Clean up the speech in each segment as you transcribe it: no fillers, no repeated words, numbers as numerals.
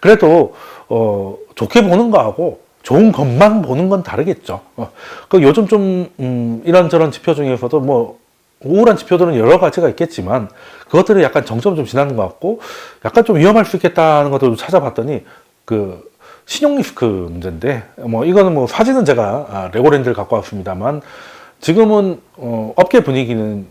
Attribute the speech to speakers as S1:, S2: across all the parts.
S1: 그래도 좋게 보는 거하고 좋은 것만 보는 건 다르겠죠. 그 요즘 좀 이런저런 지표 중에서도 뭐 우울한 지표들은 여러 가지가 있겠지만 그것들이 약간 정점 좀 지나는 것 같고 약간 좀 위험할 수 있겠다는 것도 찾아봤더니 그 신용 리스크 문제인데 뭐 이거는 뭐 사진은 제가 레고랜드를 갖고 왔습니다만 지금은 업계 분위기는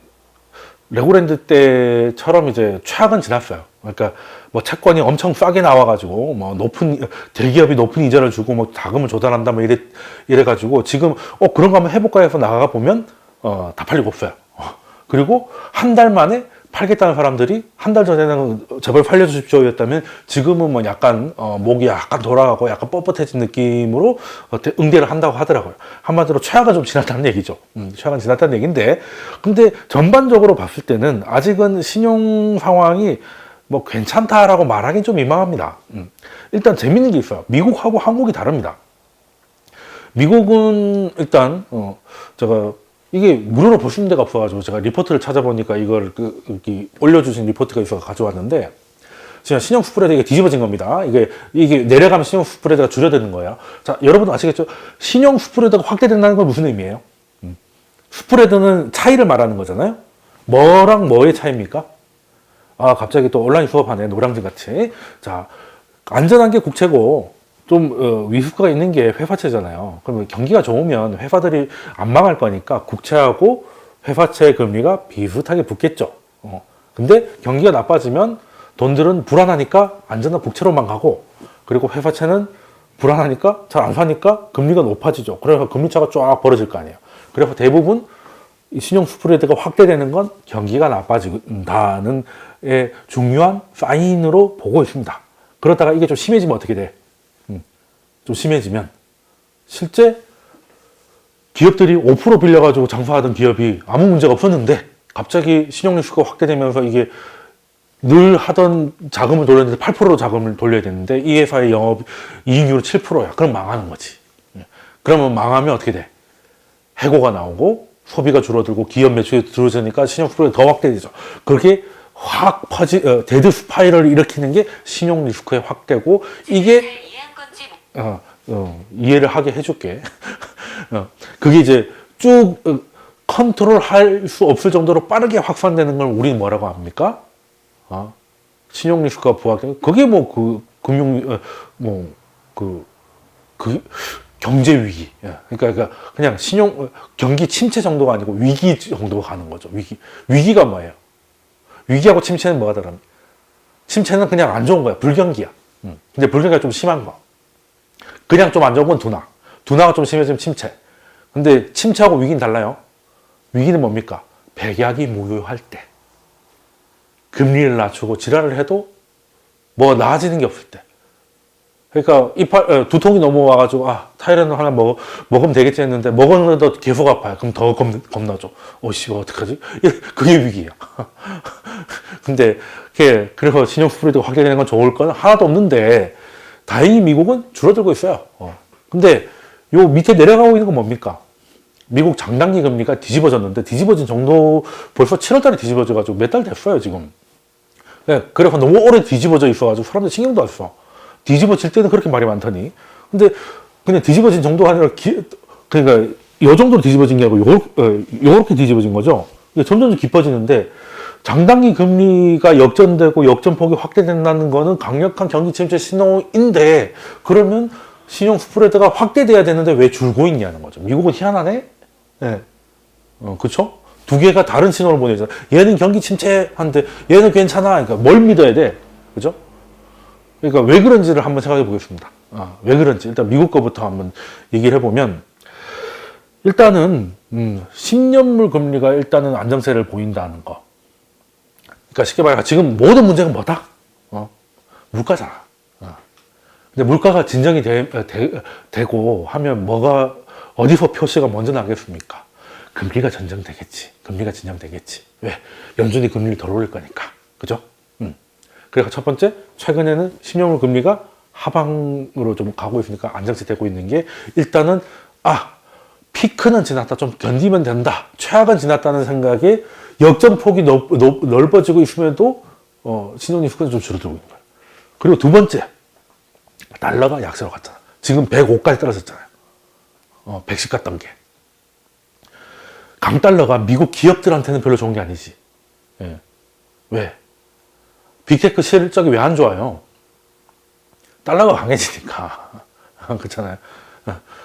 S1: 레고랜드 때처럼 이제 최악은 지났어요. 그러니까 뭐 채권이 엄청 싸게 나와가지고 뭐 대기업이 높은 이자를 주고 뭐 자금을 조달한다 뭐 이래가지고 지금 그런 거 한번 해볼까 해서 나가 보면 다 팔리고 없어요. 그리고 한 달 만에 팔겠다는 사람들이 한 달 전에는 제발 팔려주십시오 였다면 지금은 뭐 약간 목이 약간 돌아가고 약간 뻣뻣해진 느낌으로 응대를 한다고 하더라고요. 한마디로 최악은 좀 지났다는 얘기죠. 최악은 지났다는 얘기인데 근데 전반적으로 봤을 때는 아직은 신용 상황이 뭐 괜찮다라고 말하기는 좀 민망합니다. 일단 재밌는 게 있어요. 미국하고 한국이 다릅니다. 미국은 일단 제가 이게 무료로 볼 수 있는 데가 없어가지고 제가 리포트를 찾아보니까 이걸 이렇게 올려주신 리포트가 있어서 가져왔는데 진짜 신용 스프레드가 뒤집어진 겁니다. 이게 내려가면 신용 스프레드가 줄어드는 거예요. 자, 여러분 아시겠죠? 신용 스프레드가 확대된다는 건 무슨 의미예요? 스프레드는 차이를 말하는 거잖아요. 뭐랑 뭐의 차이입니까? 아, 갑자기 또 온라인 수업하네. 노량진 같이. 자, 안전한 게 국채고 좀 위스크가 있는 게 회사채잖아요. 그러면 경기가 좋으면 회사들이 안 망할 거니까 국채하고 회사채 금리가 비슷하게 붙겠죠. 근데 경기가 나빠지면 돈들은 불안하니까 안전한 국채로만 가고 그리고 회사채는 불안하니까 잘 안 사니까 금리가 높아지죠. 그래서 금리차가 쫙 벌어질 거 아니에요. 그래서 대부분 신용 스프레드가 확대되는 건 경기가 나빠진다는 중요한 사인으로 보고 있습니다. 그러다가 이게 좀 심해지면 어떻게 돼? 좀 심해지면 실제 기업들이 5% 빌려가지고 장사하던 기업이 아무 문제가 없었는데 갑자기 신용 리스크가 확대되면서 이게 늘 하던 자금을 돌렸는데 8%로 자금을 돌려야 되는데 이 회사의 영업 이익률은 7%야. 그럼 망하는 거지. 그러면 망하면 어떻게 돼? 해고가 나오고 소비가 줄어들고 기업 매출이 줄어드니까 신용 스프레드가 더 확대되죠. 그렇게 확 데드 스파이럴을 일으키는 게 신용 리스크의 확대고 이게 이해를 하게 해줄게. 그게 이제 쭉 컨트롤 할 수 없을 정도로 빠르게 확산되는 걸 우리는 뭐라고 합니까? 신용 리스크가 부합되는 그게 뭐 경제 위기. 그러니까 그냥 경기 침체 정도가 아니고 위기 정도가 가는 거죠. 위기가 뭐예요? 위기하고 침체는 뭐가 다릅니까? 침체는 그냥 안 좋은 거야. 불경기야. 근데 불경기가 좀 심한 거. 그냥 좀 안 좋은 건 둔화. 둔화가 좀 심해지면 침체. 근데 침체하고 위기는 달라요. 위기는 뭡니까? 백약이 무효할 때. 금리를 낮추고 지랄을 해도 뭐 나아지는 게 없을 때. 그러니까 두통이 넘어와가지고 타이레놀 하나 먹으면 되겠지 했는데 먹었는데도 계속 아파요. 그럼 더 겁나죠. 씨발 어떡하지? 그게 위기야. 근데 그래서 신용 스프레드가 확대되는 건 좋을 건 하나도 없는데 다행히 미국은 줄어들고 있어요. 근데 요 밑에 내려가고 있는 건 뭡니까? 미국 장단기 금리가 뒤집어졌는데 뒤집어진 정도 벌써 7월달에 뒤집어져가지고 몇 달 됐어요 지금. 그래서 너무 오래 뒤집어져 있어가지고 사람들 신경도 안 써. 뒤집어질 때는 그렇게 말이 많더니. 근데 그냥 뒤집어진 정도가 아니라 그러니까 요 정도로 뒤집어진 게 아니고 요렇게 뒤집어진 거죠. 이게 점점 깊어지는데 장단기 금리가 역전되고 역전폭이 확대된다는 거는 강력한 경기 침체 신호인데 그러면 신용 스프레드가 확대돼야 되는데 왜 줄고 있냐는 거죠. 미국은 희한하네? 네. 그쵸? 두 개가 다른 신호를 보내잖아. 얘는 경기 침체한데 얘는 괜찮아. 그러니까 뭘 믿어야 돼? 그죠? 그러니까 왜 그런지를 한번 생각해 보겠습니다. 왜 그런지. 일단 미국 거부터 한번 얘기를 해보면 일단은 10년물 금리가 일단은 안정세를 보인다는 거. 그러니까 쉽게 말해 지금 모든 문제가 뭐다? 물가잖아. 근데 물가가 진정이 되고 하면 뭐가 어디서 표시가 먼저 나겠습니까? 금리가 진정되겠지. 금리가 진정되겠지. 왜? 연준이 금리를 덜 올릴 거니까. 그죠? 그래서 첫 번째, 최근에는 신용물 금리가 하방으로 좀 가고 있으니까 안정세 되고 있는 게 일단은 피크는 지났다. 좀 견디면 된다. 최악은 지났다는 생각에 역전폭이 넓어지고 있음에도 신용 리스크는 좀 줄어들고 있는 거예요. 그리고 두 번째, 달러가 약세로 갔잖아. 지금 105까지 떨어졌잖아요. 110 갔던 게. 강달러가 미국 기업들한테는 별로 좋은 게 아니지. 예. 왜? 빅테크 실적이 왜 안 좋아요? 달러가 강해지니까. 그렇잖아요.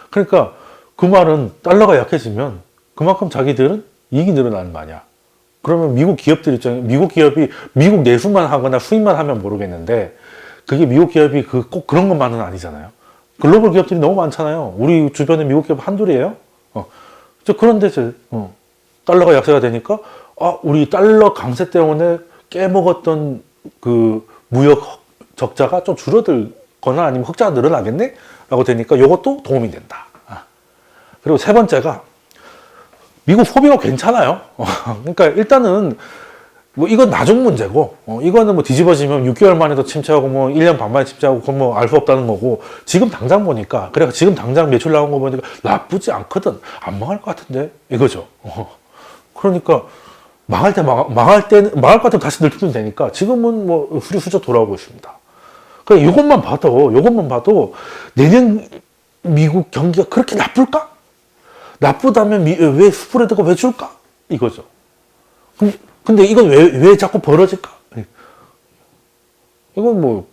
S1: 그러니까 그 말은 달러가 약해지면 그만큼 자기들은 이익이 늘어나는 거 아니야. 그러면 미국 기업들 입장에 미국 기업이 미국 내수만 하거나 수입만 하면 모르겠는데 그게 미국 기업이 꼭 그런 것만은 아니잖아요. 글로벌 기업들이 너무 많잖아요. 우리 주변에 미국 기업 한둘이에요. 그런데 달러가 약세가 되니까 우리 달러 강세 때문에 깨먹었던 그 무역 적자가 좀 줄어들거나 아니면 흑자가 늘어나겠네? 라고 되니까 이것도 도움이 된다. 그리고 세 번째가 미국 소비가 괜찮아요. 그러니까 일단은 뭐 이건 나중 문제고 이거는 뭐 뒤집어지면 6개월 만에도 침체하고 뭐 1년 반 만에 침체하고 그건 뭐 알 수 없다는 거고 지금 당장 보니까 그래 지금 당장 매출 나온 거 보니까 나쁘지 않거든. 안 망할 것 같은데 이거죠. 그러니까 망할 것 같으면 다시 늘리면 되니까 지금은 뭐 후리후저 돌아오고 있습니다. 그러니까 이것만 봐도 내년 미국 경기가 그렇게 나쁠까? 나쁘다면 왜 스프레드가 왜 줄까? 이거죠. 근데 이건 왜 자꾸 벌어질까? 이건 뭐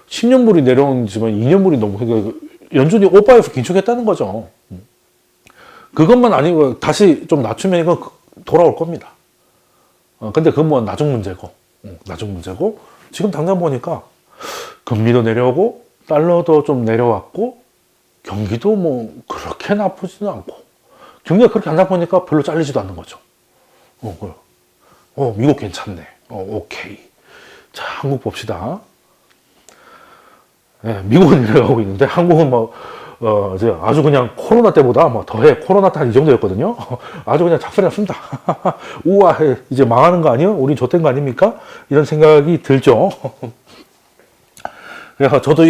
S1: 10년물이 내려오지만 2년물이 너무 연준이 오바에서 긴축했다는 거죠. 그것만 아니고 다시 좀 낮추면 이건 돌아올 겁니다. 근데 그건 뭐 나중 문제고 지금 당장 보니까 금리도 내려오고 달러도 좀 내려왔고 경기도 뭐 그렇게 나쁘지는 않고 경기가 그렇게 안 나쁘니까 별로 잘리지도 않는 거죠. 미국 괜찮네. 오케이. 자, 한국 봅시다. 네, 미국은 내려가고 있는데 한국은 뭐 이제 아주 그냥 코로나 때보다 뭐 더해. 코로나 때 한 이 정도였거든요. 아주 그냥 작살이 났습니다. 우와, 이제 망하는 거 아니에요? 우리 좆된 거 아닙니까? 이런 생각이 들죠. 그래서 저도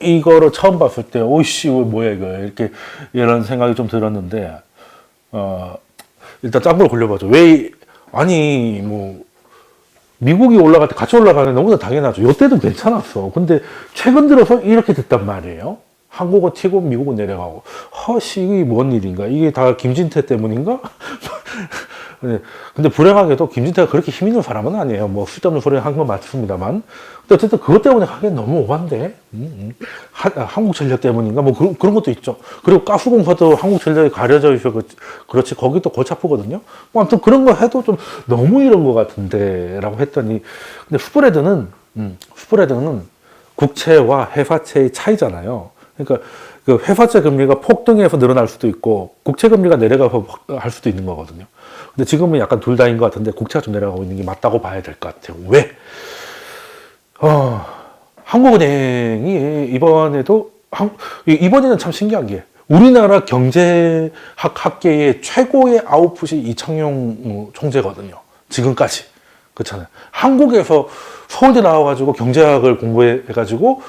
S1: 이거를 처음 봤을 때 오이씨 뭐야 이거 이렇게 이런 생각이 좀 들었는데 일단 짠 걸 굴려봐죠. 왜 아니 뭐 미국이 올라갈 때 같이 올라가는 너무나 당연하죠. 이때도 괜찮았어. 근데 최근 들어서 이렇게 됐단 말이에요. 한국은 튀고 미국은 내려가고 허씨 이게 뭔 일인가? 이게 다 김진태 때문인가? 근데 불행하게도 김진태가 그렇게 힘 있는 사람은 아니에요. 뭐 쓸데없는 소리 한 건 맞습니다만. 근데 어쨌든 그것 때문에 하기엔 너무 오반데. 한국전력 때문인가? 뭐 그런 것도 있죠. 그리고 가스공사도 한국전력이 가려져 있어. 그렇지. 거기도 골치 아프거든요. 뭐 아무튼 그런 거 해도 좀 너무 이런 것 같은데. 라고 했더니. 근데 스프레드는 국채와 회사채의 차이잖아요. 그러니까 그 회사채 금리가 폭등해서 늘어날 수도 있고 국채 금리가 내려가서 할 수도 있는 거거든요. 근데 지금은 약간 둘 다인 것 같은데 국채가 좀 내려가고 있는 게 맞다고 봐야 될 것 같아요. 왜? 한국은행이 이번에는 참 신기한 게 우리나라 경제학 학계의 최고의 아웃풋이 이창용 총재거든요. 지금까지. 그렇잖아요. 한국에서 서울대 나와가지고 경제학을 공부해가지고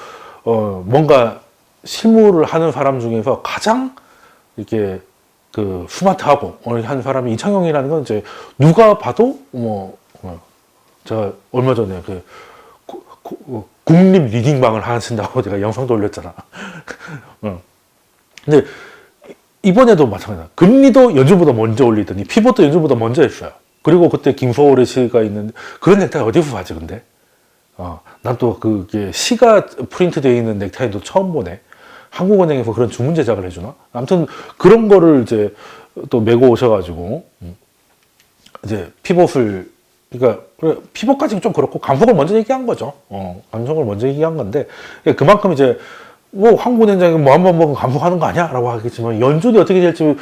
S1: 뭔가 실무를 하는 사람 중에서 가장 이렇게 그 스마트하고 하는 사람이 이창용이라는 건 이제 누가 봐도 제가 얼마 전에 국립 리딩방을 하신다고 제가 영상도 올렸잖아. 근데 이번에도 마찬가지야. 금리도 연준보다 먼저 올리더니 피봇도 연준보다 먼저 했어요. 그리고 그때 김소월의 시가 있는데 그런 넥타이 어디서 사지 근데? 난 또 그게 시가 프린트 되어 있는 넥타이도 처음 보네. 한국은행에서 그런 주문 제작을 해주나? 아무튼 그런 거를 이제 또 메고 오셔가지고 이제 피봇을 그러니까 피봇까지는 좀 그렇고 감속을 먼저 얘기한 거죠. 감속을 먼저 얘기한 건데 그만큼 이제 뭐 한국은행장이 뭐 한 번 먹으면 감속하는 거 아니야?라고 하겠지만 연준이 어떻게 될지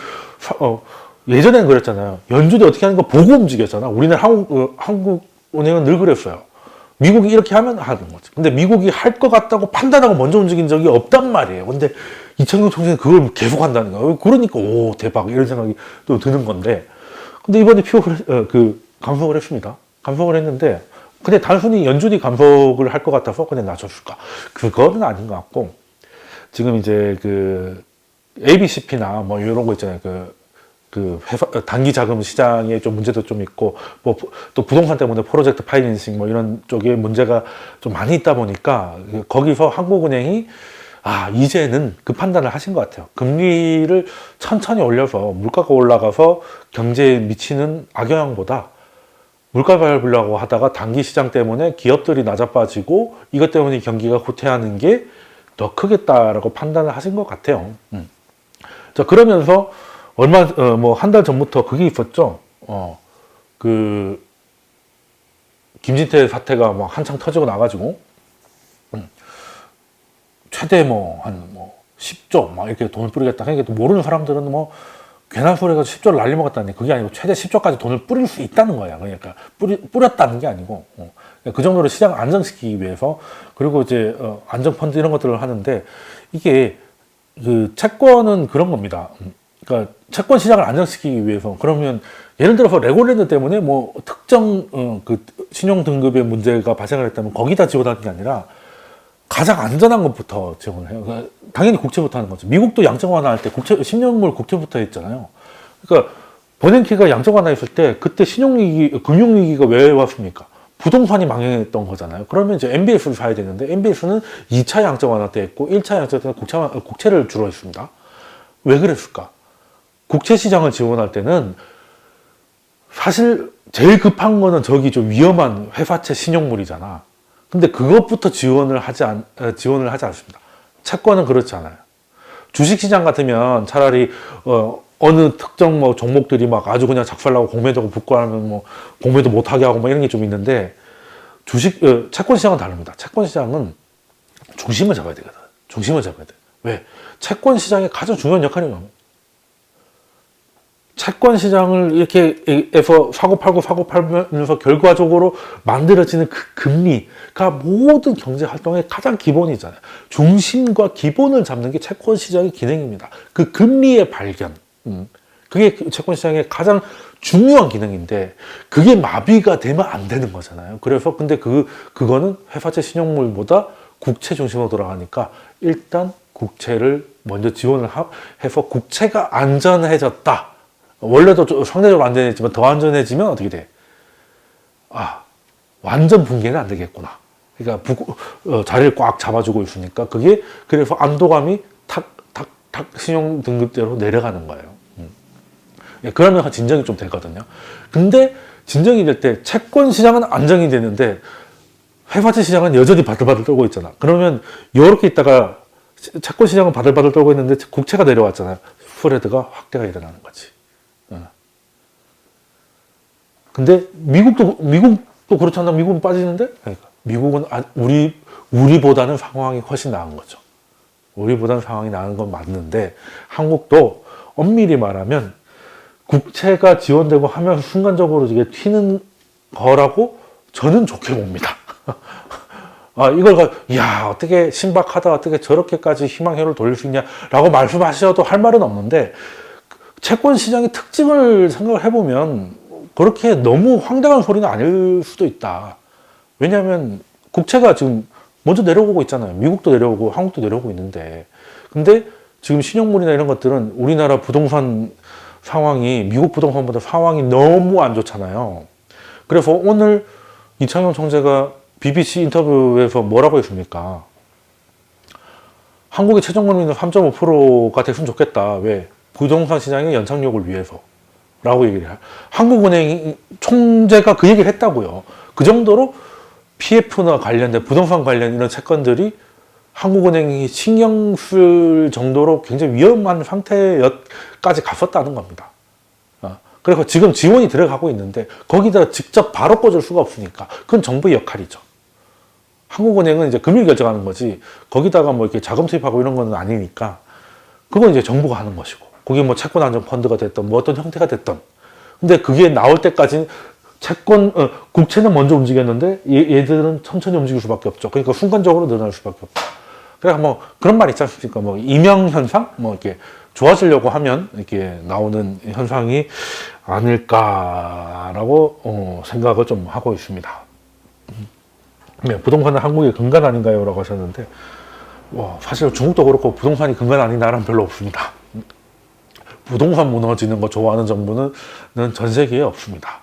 S1: 예전에는 그랬잖아요. 연준이 어떻게 하는 거 보고 움직였잖아. 우리는 한국은행은 늘 그랬어요. 미국이 이렇게 하면 하는 거지. 근데 미국이 할 것 같다고 판단하고 먼저 움직인 적이 없단 말이에요. 근데 이창용 총재는 그걸 계속 한다는 거예요. 그러니까 오 대박 이런 생각이 또 드는 건데. 근데 이번에 감속을 했습니다. 감속을 했는데 근데 단순히 연준이 감속을 할 것 같아서 그냥 낮췄을까? 그거는 아닌 것 같고 지금 이제 그 ABCP나 뭐 이런 거 있잖아요. 단기 자금 시장에 좀 문제도 좀 있고, 뭐 또 부동산 때문에 프로젝트 파이낸싱 뭐 이런 쪽에 문제가 좀 많이 있다 보니까 거기서 한국은행이 이제는 그 판단을 하신 것 같아요. 금리를 천천히 올려서 물가가 올라가서 경제에 미치는 악영향보다 물가 밟으려고 하다가 단기 시장 때문에 기업들이 낮아빠지고 이것 때문에 경기가 후퇴하는 게 더 크겠다라고 판단을 하신 것 같아요. 자, 그러면서 한 달 전부터 그게 있었죠. 김진태 사태가 한창 터지고 나가지고, 최대 한 10조 막 이렇게 돈을 뿌리겠다. 그러니까 모르는 사람들은 괜한 소리 해가지고 10조를 날려먹었다니, 그게 아니고 최대 10조까지 돈을 뿌릴 수 있다는 거야. 그러니까 뿌렸다는 게 아니고, 그 정도로 시장을 안정시키기 위해서. 그리고 이제 안정펀드 이런 것들을 하는데, 이게 그 채권은 그런 겁니다. 그러니까 채권 시장을 안정시키기 위해서, 그러면 예를 들어서 레고랜드 때문에 특정 그 신용 등급의 문제가 발생을 했다면 거기다 지원하는 게 아니라 가장 안전한 것부터 지원을 해요. 그러니까 당연히 국채부터 하는 거죠. 미국도 양적 완화할 때 10년물 국채부터 했잖아요. 그러니까 버냉키가 양적 완화했을 때 그때 신용위기, 금융위기가 왜 왔습니까? 부동산이 망했던 거잖아요. 그러면 이제 MBS를 사야 되는데, MBS는 2차 양적 완화 때 했고 1차 양적 때는 국채를 주로 했습니다. 왜 그랬을까? 국채 시장을 지원할 때는 사실 제일 급한 거는 저기 좀 위험한 회사채 신용물이잖아. 근데 그것부터 지원을 하지 않습니다. 채권은 그렇지 않아요. 주식시장 같으면 차라리 어느 특정 종목들이 아주 그냥 작살나고 공매도가 붙고 하면 공매도 못하게 하고 이런 게 좀 있는데, 채권 시장은 다릅니다. 채권 시장은 중심을 잡아야 되거든. 중심을 잡아야 돼. 왜? 채권 시장의 가장 중요한 역할이 뭐냐면, 채권 시장을 이렇게 해서 사고 팔면서 결과적으로 만들어지는 그 금리가 모든 경제 활동의 가장 기본이잖아요. 중심과 기본을 잡는 게 채권 시장의 기능입니다. 그 금리의 발견. 그게 채권 시장의 가장 중요한 기능인데, 그게 마비가 되면 안 되는 거잖아요. 그래서 근데 그거는 회사채 신용물보다 국채 중심으로 돌아가니까 일단 국채를 먼저 지원을 해서 국채가 안전해졌다. 원래도 좀 상대적으로 안전해지만 더 안전해지면 어떻게 돼? 완전 붕괴는 안 되겠구나. 그러니까 자리를 꽉 잡아주고 있으니까 그게, 그래서 안도감이 탁 신용 등급대로 내려가는 거예요. 그러면 진정이 좀 되거든요. 근데 진정이 될 때 채권 시장은 안정이 되는데 회사채 시장은 여전히 바들바들 떨고 있잖아. 그러면 이렇게 있다가 채권 시장은 바들바들 떨고 있는데 국채가 내려왔잖아요. 스프레드가 확대가 일어나는 거지. 근데 미국도 그렇지 않나? 미국은 빠지는데? 그러니까 미국은 우리보다는 상황이 훨씬 나은 거죠. 우리보다는 상황이 나은 건 맞는데, 한국도 엄밀히 말하면 국채가 지원되고 하면 순간적으로 이게 튀는 거라고 저는 좋게 봅니다. 어떻게 신박하다, 어떻게 저렇게까지 희망회로를 돌릴 수 있냐라고 말씀하셔도 할 말은 없는데, 채권 시장의 특징을 생각을 해보면 그렇게 너무 황당한 소리는 아닐 수도 있다. 왜냐하면 국채가 지금 먼저 내려오고 있잖아요. 미국도 내려오고 한국도 내려오고 있는데, 근데 지금 신용물이나 이런 것들은 우리나라 부동산 상황이 미국 부동산보다 상황이 너무 안 좋잖아요. 그래서 오늘 이창용 총재가 BBC 인터뷰에서 뭐라고 했습니까? 한국의 최저금리는 3.5%가 됐으면 좋겠다. 왜? 부동산 시장의 연착륙을 위해서 라고 얘기를 해요. 한국은행 총재가 그 얘기를 했다고요. 그 정도로 PF나 관련된 부동산 관련 이런 채권들이 한국은행이 신경 쓸 정도로 굉장히 위험한 상태까지 갔었다는 겁니다. 그래서 지금 지원이 들어가고 있는데 거기다 직접 바로 꽂을 수가 없으니까 그건 정부의 역할이죠. 한국은행은 이제 금융 결정하는 거지, 거기다가 이렇게 자금 투입하고 이런 건 아니니까 그건 이제 정부가 하는 것이고, 그게 채권 안정 펀드가 됐던 어떤 형태가 됐던. 근데 그게 나올 때까지 국채는 먼저 움직였는데 얘들은 천천히 움직일 수밖에 없죠. 그러니까 순간적으로 늘어날 수밖에 없죠. 그러니까 그런 말 있지 않습니까? 이명현상? 이렇게 좋아지려고 하면 이렇게 나오는 현상이 아닐까라고 생각을 좀 하고 있습니다. 부동산은 한국의 근간 아닌가요? 라고 하셨는데, 사실 중국도 그렇고 부동산이 근간 아닌 나라는 별로 없습니다. 부동산 무너지는 거 좋아하는 정부는 전 세계에 없습니다.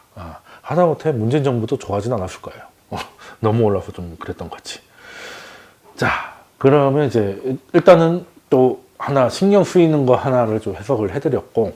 S1: 하다못해 문재인 정부도 좋아하진 않았을 거예요. 너무 올라서 좀 그랬던 것 같이. 자, 그러면 이제 일단은 또 하나 신경 쓰이는 거 하나를 좀 해석을 해드렸고,